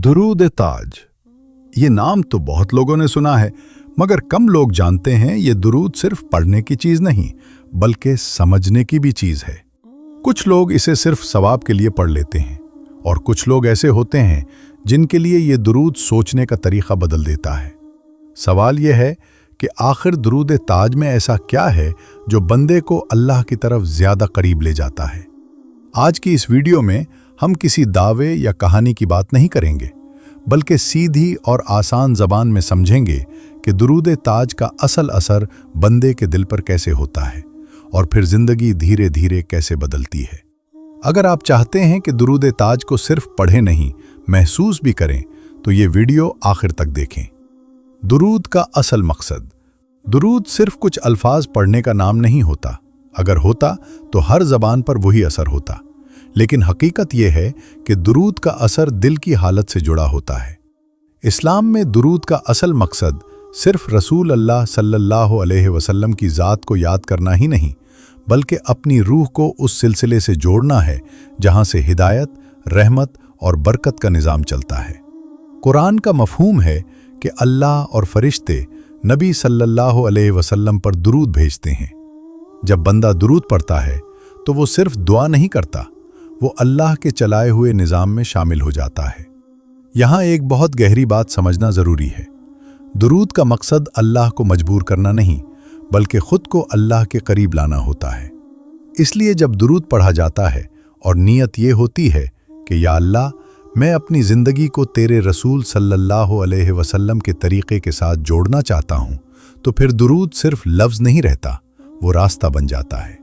दुरूद ताज। ये नाम तो बहुत लोगों ने सुना है, मगर कम लोग जानते हैं ये दुरूद सिर्फ पढ़ने की चीज नहीं बल्कि समझने की भी चीज है। कुछ लोग इसे सिर्फ सवाब के लिए पढ़ लेते हैं और कुछ लोग ऐसे होते हैं जिनके लिए ये दुरूद सोचने का तरीका बदल देता है। सवाल यह है कि आखिर दुरूद ताज में ऐसा क्या है जो बंदे को अल्लाह की तरफ ज्यादा करीब ले जाता है। आज की इस वीडियो में हम किसी दावे या कहानी की बात नहीं करेंगे, बल्कि सीधी और आसान ज़बान में समझेंगे कि दुरूद ताज का असल असर बंदे के दिल पर कैसे होता है और फिर ज़िंदगी धीरे धीरे कैसे बदलती है। अगर आप चाहते हैं कि दुरूद ताज को सिर्फ पढ़ें नहीं, महसूस भी करें, तो ये वीडियो आखिर तक देखें। दुरूद का असल मकसद। दुरूद सिर्फ कुछ अल्फाज पढ़ने का नाम नहीं होता। अगर होता तो हर ज़बान पर वही असर होता, लेकिन हकीकत यह है कि दुरूद का असर दिल की हालत से जुड़ा होता है। इस्लाम में दुरूद का असल मकसद सिर्फ रसूल अल्लाह सल्लल्लाहु अलैहि वसल्लम की ज़ात को याद करना ही नहीं, बल्कि अपनी रूह को उस सिलसिले से जोड़ना है जहाँ से हिदायत, रहमत और बरकत का निज़ाम चलता है। कुरान का मफ़हूम है कि अल्लाह और फरिश्ते नबी सल्लल्लाहु अलैहि वसल्लम पर दुरूद भेजते हैं। जब बंदा दुरूद पढ़ता है तो वो सिर्फ दुआ नहीं करता, वो अल्लाह के चलाए हुए निज़ाम में शामिल हो जाता है। यहाँ एक बहुत गहरी बात समझना ज़रूरी है। दुरूद का मकसद अल्लाह को मजबूर करना नहीं, बल्कि खुद को अल्लाह के करीब लाना होता है। इसलिए जब दुरूद पढ़ा जाता है और नीयत ये होती है कि या अल्लाह, मैं अपनी ज़िंदगी को तेरे रसूल सल्लल्लाहु अलैहि वसल्लम के तरीक़े के साथ जोड़ना चाहता हूँ, तो फिर दुरूद सिर्फ लफ्ज़ नहीं रहता, वो रास्ता बन जाता है।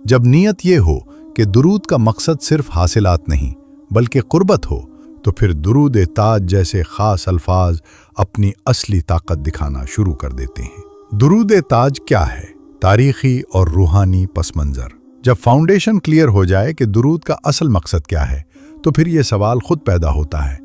जब नीयत ये हो कि दुरूद का मकसद सिर्फ हासिलात नहीं बल्कि कुर्बत हो, तो फिर दुरूद ताज जैसे ख़ास अल्फाज अपनी असली ताकत दिखाना शुरू कर देते हैं। दुरूद ताज क्या है? तारीख़ी और रूहानी पस मंज़र। जब फाउंडेशन क्लियर हो जाए कि दुरूद का असल मकसद क्या है, तो फिर ये सवाल खुद पैदा होता है,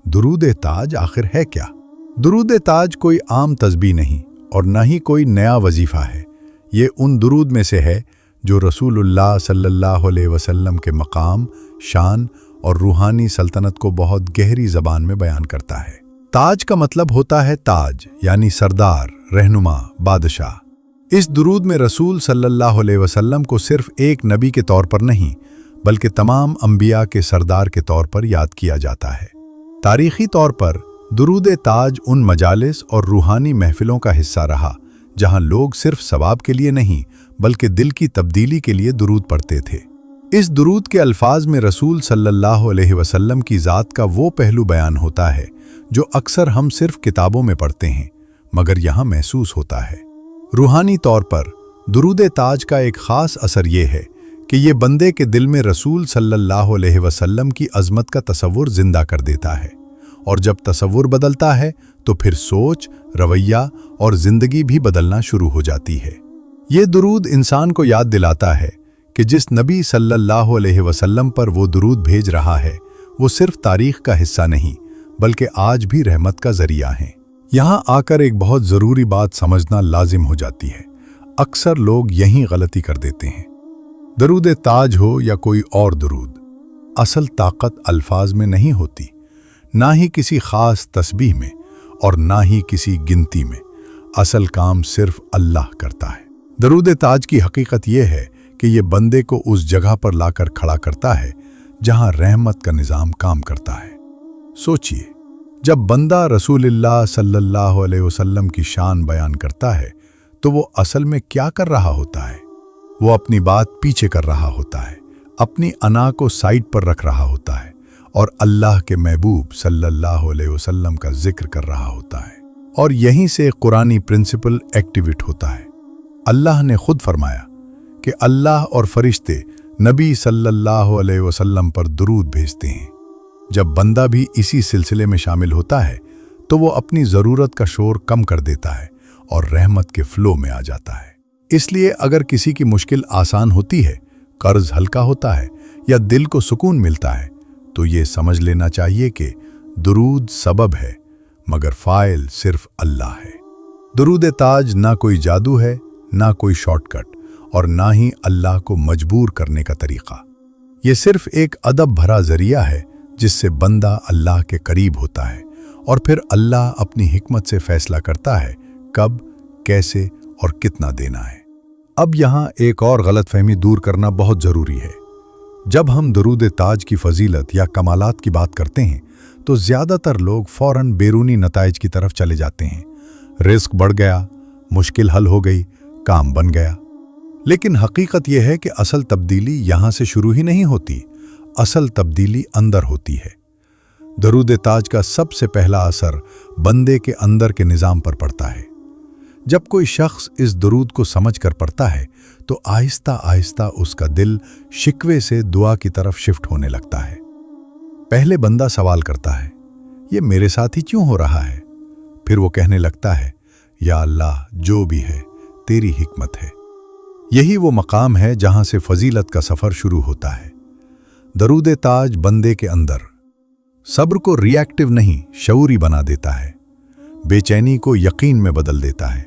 दुरूद ताज आखिर है क्या? दुरूद ताज कोई आम तस्बीह नहीं और न ही कोई नया वजीफ़ा है। ये उन दुरूद में से है जो रसूलुल्लाह सल्लल्लाहु अलैहि वसल्लम के मकाम, शान और रूहानी सल्तनत को बहुत गहरी ज़बान में बयान करता है। ताज का मतलब होता है ताज, यानी सरदार, रहनुमा, बादशाह। इस दुरूद में रसूल सल्लल्लाहु अलैहि वसल्लम को सिर्फ एक नबी के तौर पर नहीं, बल्कि तमाम अंबिया के सरदार के तौर पर याद किया जाता है। तारीख़ी तौर पर दुरूद ताज उन मजालिस और रूहानी महफिलों का हिस्सा रहा जहाँ लोग सिर्फ सवाब के लिए नहीं बल्कि दिल की तब्दीली के लिए दुरूद पढ़ते थे। इस दुरूद के अल्फाज में रसूल सल्लल्लाहु अलैहि वसल्लम की ज़ात का वो पहलू बयान होता है जो अक्सर हम सिर्फ किताबों में पढ़ते हैं, मगर यहाँ महसूस होता है। रूहानी तौर पर दुरूद ताज का एक ख़ास असर ये है कि ये बंदे के दिल में रसूल सल्लल्लाहु अलैहि वसल्लम की अज़मत का तसव्वुर ज़िंदा कर देता है, और जब तसव्वुर बदलता है तो फिर सोच, रवैया और ज़िंदगी भी बदलना शुरू हो जाती है। ये दुरूद इंसान को याद दिलाता है कि जिस नबी सल्लल्लाहु अलैहि वसल्लम पर वो दुरूद भेज रहा है, वो सिर्फ तारीख़ का हिस्सा नहीं बल्कि आज भी रहमत का ज़रिया हैं। यहाँ आकर एक बहुत ज़रूरी बात समझना लाजिम हो जाती है। अक्सर लोग यहीं गलती कर देते हैं। दुरूद ताज हो या कोई और दुरूद, असल ताकत अल्फाज में नहीं होती, ना ही किसी ख़ास तस्बीह में और ना ही किसी गिनती में। असल काम सिर्फ अल्लाह करता है। दुरूद ताज की हकीकत यह है कि ये बंदे को उस जगह पर लाकर खड़ा करता है जहां रहमत का निज़ाम काम करता है। सोचिए, जब बंदा रसूलुल्लाह सल्लल्लाहु अलैहि वसल्लम की शान बयान करता है तो वो असल में क्या कर रहा होता है? वो अपनी बात पीछे कर रहा होता है, अपनी अना को साइड पर रख रहा होता है और अल्लाह के महबूब सल्लल्लाहु अलैहि वसल्लम का जिक्र कर रहा होता है। और यहीं से कुरानी प्रिंसिपल एक्टिवेट होता है। अल्लाह ने खुद फरमाया कि अल्लाह और फरिश्ते नबी सल्लल्लाहु अलैहि वसल्लम पर दुरूद भेजते हैं। जब बंदा भी इसी सिलसिले में शामिल होता है तो वो अपनी ज़रूरत का शोर कम कर देता है और रहमत के फ्लो में आ जाता है। इसलिए अगर किसी की मुश्किल आसान होती है, कर्ज हल्का होता है या दिल को सुकून मिलता है, तो ये समझ लेना चाहिए कि दुरूद सबब है मगर फ़ाइल सिर्फ अल्लाह है। दुरूद ताज ना कोई जादू है, ना कोई शॉर्टकट और ना ही अल्लाह को मजबूर करने का तरीक़ा। ये सिर्फ एक अदब भरा ज़रिया है जिससे बंदा अल्लाह के करीब होता है और फिर अल्लाह अपनी हिकमत से फैसला करता है कब, कैसे और कितना देना है। अब यहाँ एक और गलतफहमी दूर करना बहुत ज़रूरी है। जब हम दरूद ताज की फजीलत या कमालात की बात करते हैं तो ज़्यादातर लोग फ़ौरन बैरूनी नताइज की तरफ चले जाते हैं। रिस्क बढ़ गया, मुश्किल हल हो गई, काम बन गया। लेकिन हकीकत यह है कि असल तब्दीली यहाँ से शुरू ही नहीं होती, असल तब्दीली अंदर होती है। दरूद ताज का सबसे पहला असर बंदे के अंदर के निज़ाम पर पड़ता है। जब कोई शख्स इस दरूद को समझ कर पढ़ता है तो आहिस्ता आहिस्ता उसका दिल शिकवे से दुआ की तरफ शिफ्ट होने लगता है। पहले बंदा सवाल करता है, ये मेरे साथ ही क्यों हो रहा है? फिर वो कहने लगता है, या अल्लाह, जो भी है तेरी हिकमत है। यही वो मकाम है जहां से फजीलत का सफर शुरू होता है। दरूद ताज बंदे के अंदर सब्र को रिएक्टिव नहीं, शऊरी बना देता है, बेचैनी को यकीन में बदल देता है,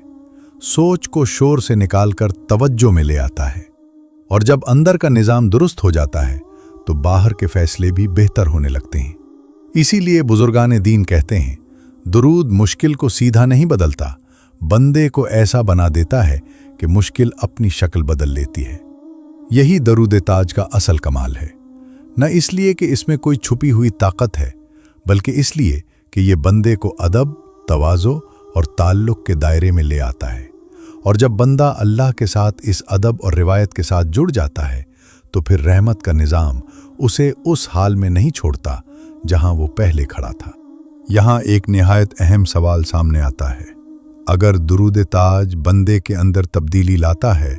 सोच को शोर से निकालकर तवज्जो में ले आता है। और जब अंदर का निज़ाम दुरुस्त हो जाता है तो बाहर के फैसले भी बेहतर होने लगते हैं। इसीलिए बुजुर्गान दीन कहते हैं, दुरूद मुश्किल को सीधा नहीं बदलता, बंदे को ऐसा बना देता है कि मुश्किल अपनी शक्ल बदल लेती है। यही दरूद ताज का असल कमाल है, न इसलिए कि इसमें कोई छुपी हुई ताकत है, बल्कि इसलिए कि ये बंदे को अदब, तवाज़ो और ताल्लुक़ के दायरे में ले आता है। और जब बंदा अल्लाह के साथ इस अदब और रिवायत के साथ जुड़ जाता है तो फिर रहमत का निज़ाम उसे उस हाल में नहीं छोड़ता जहां वो पहले खड़ा था। यहाँ एक निहायत अहम सवाल सामने आता है, अगर दरूद ताज बंदे के अंदर तब्दीली लाता है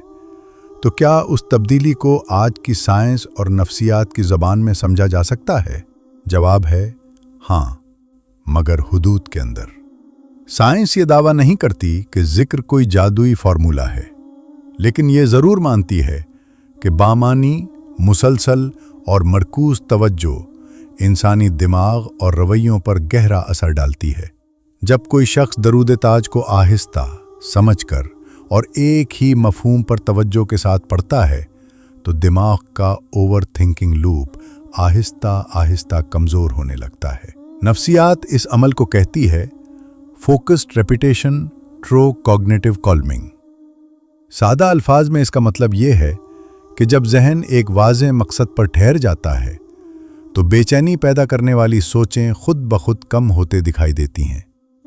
तो क्या उस तब्दीली को आज की साइंस और नफ्सियात की ज़बान में समझा जा सकता है? जवाब है हाँ, मगर हुदूद के अंदर। साइंस ये दावा नहीं करती कि जिक्र कोई जादुई फार्मूला है, लेकिन ये ज़रूर मानती है कि बामानी, मुसलसल और मरकूज़ तवज्जो इंसानी दिमाग और रवैयों पर गहरा असर डालती है। जब कोई शख्स दरूद ताज को आहिस्ता समझकर और एक ही मफहूम पर तवज्जो के साथ पढ़ता है तो दिमाग का over thinking loop Aahista Aahista कमज़ोर होने लगता है। नफ्सियात इस अमल को कहती है फोकस्ड रेपिटेशन थ्रू कॉग्निटिव कॉल्मिंग। सादा अल्फाज में इसका मतलब ये है कि जब जहन एक वाज़ेह मकसद पर ठहर जाता है तो बेचैनी पैदा करने वाली सोचें खुद ब खुद कम होते दिखाई देती हैं।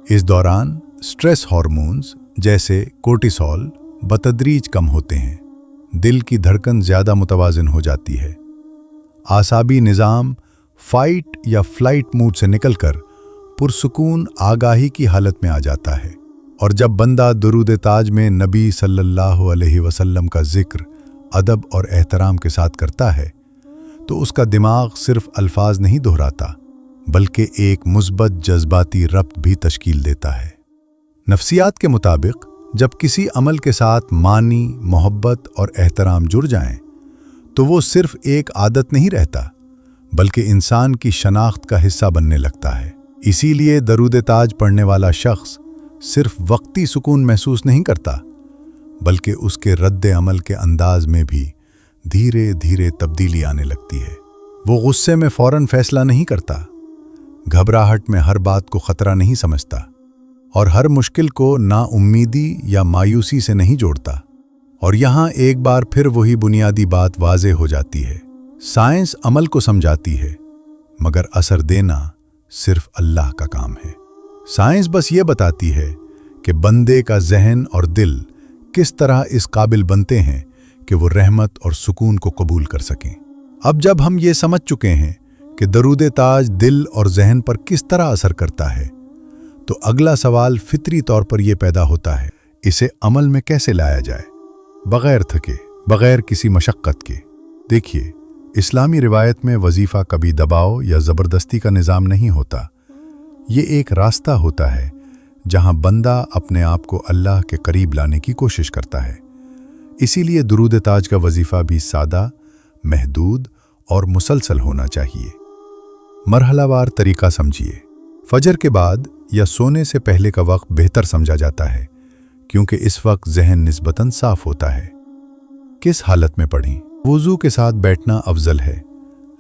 इस दौरान स्ट्रेस हार्मोन्स जैसे कोर्टिसोल बतदरीज कम होते हैं, दिल की धड़कन ज़्यादा मुतवाज़िन हो जाती है, आसाबी निज़ाम फाइट या फ्लाइट मूड से निकलकर पुरसुकून आगाही की हालत में आ जाता है। और जब बंदा दरूद ताज में नबी सल्लल्लाहु अलैहि वसल्लम का जिक्र अदब और एहतराम के साथ करता है तो उसका दिमाग सिर्फ अल्फाज नहीं दोहराता, बल्कि एक मुस्बत जज्बाती रब्त भी तश्कील देता है। नफ्सियात के मुताबिक जब किसी अमल के साथ मानी, मोहब्बत और एहतराम जुड़ जाएं, तो वो सिर्फ एक आदत नहीं रहता, बल्कि इंसान की शनाख्त का हिस्सा बनने लगता है। इसीलिए दरूद ताज पढ़ने वाला शख्स सिर्फ वक्ती सुकून महसूस नहीं करता, बल्कि उसके रद्द अमल के अंदाज में भी धीरे धीरे तब्दीली आने लगती है। वो गुस्से में फ़ौरन फैसला नहीं करता, घबराहट में हर बात को ख़तरा नहीं समझता और हर मुश्किल को नाउम्मीदी या मायूसी से नहीं जोड़ता। और यहाँ एक बार फिर वही बुनियादी बात वाज़े हो जाती है, साइंस अमल को समझाती है, मगर असर देना सिर्फ अल्लाह का काम है। साइंस बस ये बताती है कि बंदे का जहन और दिल किस तरह इस काबिल बनते हैं कि वो रहमत और सुकून को कबूल कर सकें। अब जब हम ये समझ चुके हैं कि दरूद ताज दिल और जहन पर किस तरह असर करता है, तो अगला सवाल फितरी तौर पर यह पैदा होता है, इसे अमल में कैसे लाया जाए बग़ैर थके, बग़ैर किसी मशक्क़त के। देखिए, इस्लामी रिवायत में वजीफ़ा कभी दबाव या ज़बरदस्ती का निज़ाम नहीं होता। ये एक रास्ता होता है जहां बंदा अपने आप को अल्लाह के करीब लाने की कोशिश करता है। इसीलिए दरूद ताज का वजीफ़ा भी सादा, महदूद और मुसलसल होना चाहिए। मरहलावार तरीका समझिए। फजर के बाद या सोने से पहले का वक्त बेहतर समझा जाता है, क्योंकि इस वक्त जहन निस्बतन साफ होता है। किस हालत में पढ़ें? वुज़ू के साथ बैठना अफजल है,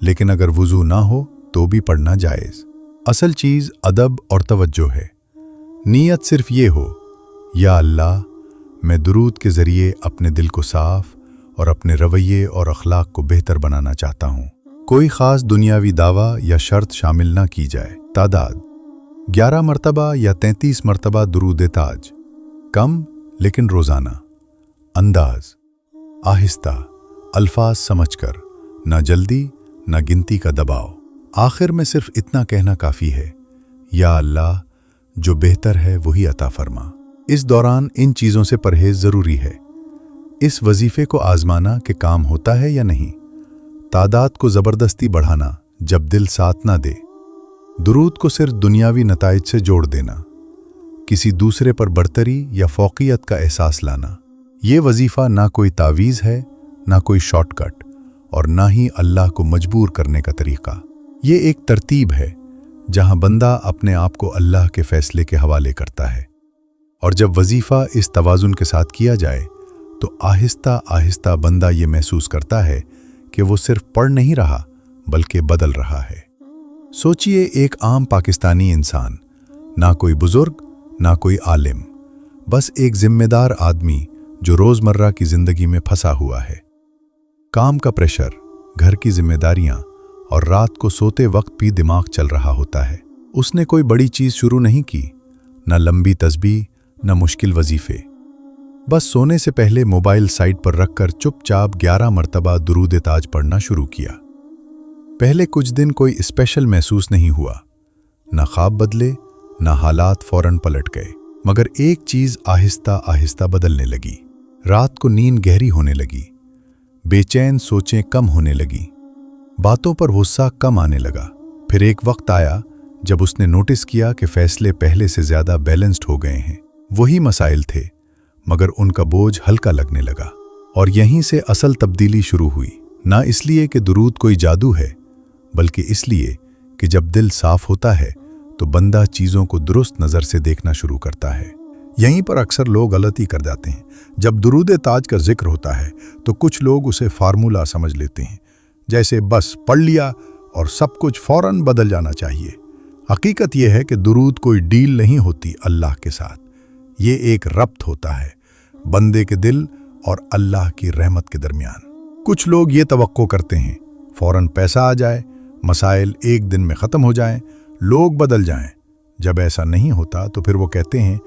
लेकिन अगर वुज़ू ना हो तो भी पढ़ना जायज़। असल चीज़ अदब और तवज्जो है। नीयत सिर्फ ये हो, या अल्लाह, मैं दुरूद के ज़रिए अपने दिल को साफ़ और अपने रवैये और अखलाक को बेहतर बनाना चाहता हूँ। कोई ख़ास दुनियावी दावा या शर्त शामिल ना की जाए। तादाद 11 मरतबा या 33 मरतबा दुरूद ताज, कम लेकिन रोज़ाना। अंदाज आहिस्ता, अल्फाज समझकर, ना जल्दी ना गिनती का दबाव। आखिर में सिर्फ इतना कहना काफ़ी है, या अल्लाह, जो बेहतर है वही अता फरमा। इस दौरान इन चीज़ों से परहेज ज़रूरी है। इस वजीफ़े को आज़माना कि काम होता है या नहीं। तादाद को ज़बरदस्ती बढ़ाना जब दिल साथ ना दे। दुरूद को सिर्फ दुनियावी नताइज से जोड़ देना। किसी दूसरे पर बरतरी या फौकियत का एहसास लाना। ये वजीफ़ा ना कोई तावीज़ है, ना कोई शॉर्टकट, और ना ही अल्लाह को मजबूर करने का तरीक़ा। ये एक तरतीब है जहां बंदा अपने आप को अल्लाह के फ़ैसले के हवाले करता है। और जब वजीफ़ा इस तवाज़ुन के साथ किया जाए तो आहिस्ता आहिस्ता बंदा ये महसूस करता है कि वो सिर्फ पढ़ नहीं रहा बल्कि बदल रहा है। सोचिए, एक आम पाकिस्तानी इंसान, ना कोई बुजुर्ग ना कोई आलिम, बस एक जिम्मेदार आदमी जो रोज़मर्रा की ज़िंदगी में फंसा हुआ है। काम का प्रेशर, घर की जिम्मेदारियां और रात को सोते वक्त भी दिमाग चल रहा होता है। उसने कोई बड़ी चीज़ शुरू नहीं की, न लंबी तस्बीह न मुश्किल वजीफ़े। बस सोने से पहले मोबाइल साइड पर रखकर चुपचाप 11 मरतबा दुरूद ताज पढ़ना शुरू किया। पहले कुछ दिन कोई स्पेशल महसूस नहीं हुआ, न ख्वाब बदले न हालात फौरन पलट गए। मगर एक चीज़ आहिस्ता आहिस्ता बदलने लगी। रात को नींद गहरी होने लगी, बेचैन सोचें कम होने लगी, बातों पर गुस्सा कम आने लगा। फिर एक वक्त आया जब उसने नोटिस किया कि फैसले पहले से ज़्यादा बैलेंस्ड हो गए हैं। वही मसाइल थे, मगर उनका बोझ हल्का लगने लगा। और यहीं से असल तब्दीली शुरू हुई। ना इसलिए कि दुरूद कोई जादू है, बल्कि इसलिए कि जब दिल साफ होता है तो बंदा चीज़ों को दुरुस्त नज़र से देखना शुरू करता है। यहीं पर अक्सर लोग गलती कर जाते हैं। जब दुरूद ताज का जिक्र होता है तो कुछ लोग उसे फार्मूला समझ लेते हैं, जैसे बस पढ़ लिया और सब कुछ फौरन बदल जाना चाहिए। हकीकत यह है कि दुरूद कोई डील नहीं होती अल्लाह के साथ। ये एक रब्त होता है बंदे के दिल और अल्लाह की रहमत के दरमियान। कुछ लोग ये तवक्को करते हैं फौरन पैसा आ जाए, मसाइल एक दिन में ख़त्म हो जाएं, लोग बदल जाएं। जब ऐसा नहीं होता तो फिर वो कहते हैं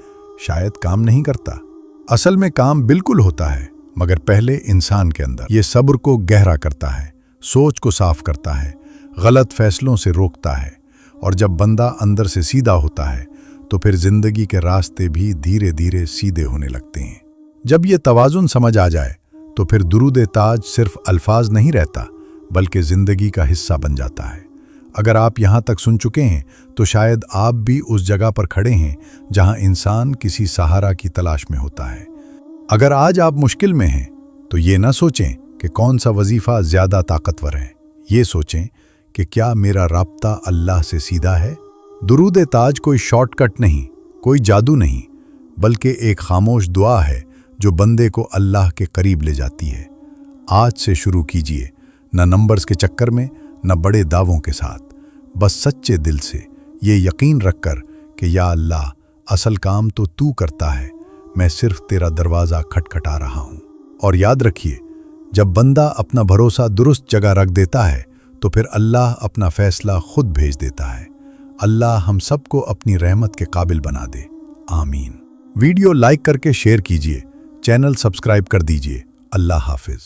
शायद काम नहीं करता। असल में काम बिल्कुल होता है, मगर पहले इंसान के अंदर ये सब्र को गहरा करता है, सोच को साफ करता है, गलत फैसलों से रोकता है। और जब बंदा अंदर से सीधा होता है तो फिर जिंदगी के रास्ते भी धीरे धीरे सीधे होने लगते हैं। जब ये तवाज़ुन समझ आ जाए तो फिर दुरूद ताज सिर्फ अल्फाज नहीं रहता, बल्कि जिंदगी का हिस्सा बन जाता है। अगर आप यहाँ तक सुन चुके हैं तो शायद आप भी उस जगह पर खड़े हैं जहाँ इंसान किसी सहारा की तलाश में होता है। अगर आज आप मुश्किल में हैं तो ये ना सोचें कि कौन सा वजीफ़ा ज़्यादा ताकतवर है, ये सोचें कि क्या मेरा राब्ता अल्लाह से सीधा है। दुरूद ताज कोई शॉर्टकट नहीं, कोई जादू नहीं, बल्कि एक खामोश दुआ है जो बंदे को अल्लाह के करीब ले जाती है। आज से शुरू कीजिए, न नंबर्स के चक्कर में न बड़े दावों के साथ, बस सच्चे दिल से, ये यकीन रखकर कि या अल्लाह, असल काम तो तू करता है, मैं सिर्फ तेरा दरवाज़ा खटखटा रहा हूँ। और याद रखिए, जब बंदा अपना भरोसा दुरुस्त जगह रख देता है तो फिर अल्लाह अपना फैसला खुद भेज देता है। अल्लाह हम सबको अपनी रहमत के काबिल बना दे, आमीन। वीडियो लाइक करके शेयर कीजिए, चैनल सब्सक्राइब कर दीजिए। अल्लाह हाफिज़।